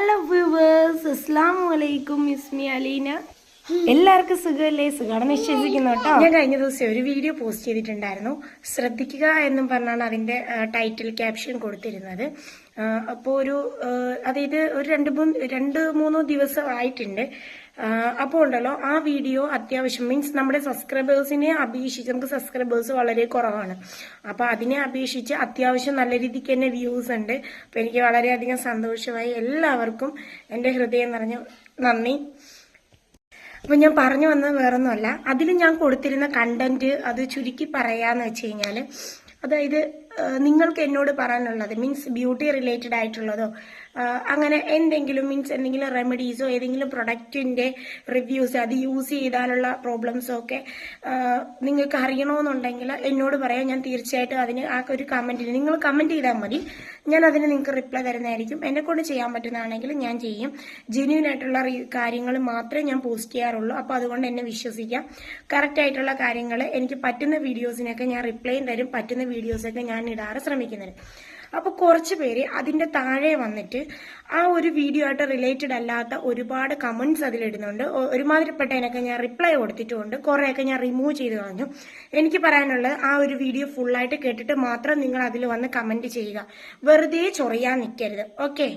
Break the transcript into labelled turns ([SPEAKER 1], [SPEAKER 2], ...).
[SPEAKER 1] Hello viewers, അസ്സലാമു അലൈക്കും. ഇസ്മി അലീന. എല്ലാവർക്കും സുഖമല്ലേ? സുഖമാണെന്ന് വിശ്വസിക്കുന്നു കേട്ടോ. ഞാൻ കഴിഞ്ഞ ദിവസം ഒരു വീഡിയോ പോസ്റ്റ് ചെയ്തിട്ടുണ്ടായിരുന്നു. ശ്രദ്ധിക്കുക എന്നും പറഞ്ഞാണ് അതിന്റെ ടൈറ്റിൽ ക്യാപ്ഷൻ കൊടുത്തിരുന്നത്. അപ്പോൾ അതായത് ഒരു രണ്ട് മൂന്നോ ദിവസം ആയിട്ടുണ്ട്. അപ്പോൾ ഉണ്ടല്ലോ, ആ വീഡിയോ അത്യാവശ്യം മീൻസ് നമ്മുടെ സബ്സ്ക്രൈബേഴ്സിനെ അപേക്ഷിച്ച് നമുക്ക് സബ്സ്ക്രൈബേഴ്സ് വളരെ കുറവാണ്. അപ്പൊ അതിനെ അപേക്ഷിച്ച് അത്യാവശ്യം നല്ല രീതിക്ക് തന്നെ വ്യൂസ് ഉണ്ട്. അപ്പൊ എനിക്ക് വളരെയധികം സന്തോഷമായി. എല്ലാവർക്കും എൻ്റെ ഹൃദയം നിറഞ്ഞ നന്ദി. അപ്പൊ ഞാൻ പറഞ്ഞു വന്നത് വേറൊന്നുമല്ല, അതിൽ ഞാൻ കൊടുത്തിരുന്ന കണ്ടന്റ് അത് ചുരുക്കി പറയാന്ന് വെച്ച് കഴിഞ്ഞാല്, അതായത് നിങ്ങൾക്ക് എന്നോട് പറയാനുള്ളത് മീൻസ് ബ്യൂട്ടി റിലേറ്റഡ് ആയിട്ടുള്ളതോ അങ്ങനെ എന്തെങ്കിലും മീൻസ് എന്തെങ്കിലും റെമഡീസോ ഏതെങ്കിലും പ്രൊഡക്റ്റിന്റെ റിവ്യൂസ് അത് യൂസ് ചെയ്താലുള്ള പ്രോബ്ലംസോ ഒക്കെ നിങ്ങൾക്ക് അറിയണമെന്നുണ്ടെങ്കിൽ എന്നോട് പറയാം. ഞാൻ തീർച്ചയായിട്ടും അതിന് ആ ഒരു കമന്റിൽ നിങ്ങൾ കമന്റ് ചെയ്താൽ മതി. ഞാൻ അതിന് നിങ്ങൾക്ക് റിപ്ലൈ തരുന്നതായിരിക്കും. എന്നെ കൊണ്ട് ചെയ്യാൻ പറ്റുന്നതാണെങ്കിൽ ഞാൻ ചെയ്യും. ജെന്യൂൻ ആയിട്ടുള്ള കാര്യങ്ങൾ മാത്രമേ ഞാൻ പോസ്റ്റ് ചെയ്യാറുള്ളൂ. അപ്പൊ അതുകൊണ്ട് എന്നെ വിശ്വസിക്കാം. കറക്റ്റ് ആയിട്ടുള്ള കാര്യങ്ങൾ എനിക്ക് പറ്റുന്ന വീഡിയോസിനൊക്കെ ഞാൻ റിപ്ലൈയും തരും. പറ്റുന്ന വീഡിയോസൊക്കെ ഞാൻ ഇടാറ് ശ്രമിക്കുന്നത്. അപ്പൊ കുറച്ച് പേര് അതിന്റെ താഴെ വന്നിട്ട് ആ ഒരു വീഡിയോ ആയിട്ട് റിലേറ്റഡ് അല്ലാത്ത ഒരുപാട് കമന്റ്സ് അതിലിടുന്നുണ്ട്. ഒരുമാതിരിപ്പെട്ടതിനൊക്കെ ഞാൻ റിപ്ലൈ കൊടുത്തിട്ടുണ്ട്. കുറെയൊക്കെ ഞാൻ റിമൂവ് ചെയ്ത് കളഞ്ഞു. എനിക്ക് പറയാനുള്ളത്, ആ ഒരു വീഡിയോ ഫുള്ളായിട്ട് കേട്ടിട്ട് മാത്രം നിങ്ങൾ അതിൽ വന്ന് കമന്റ് ചെയ്യുക. വെറുതെ ചൊറിയാൻ നിൽക്കരുത്. ഓക്കെ.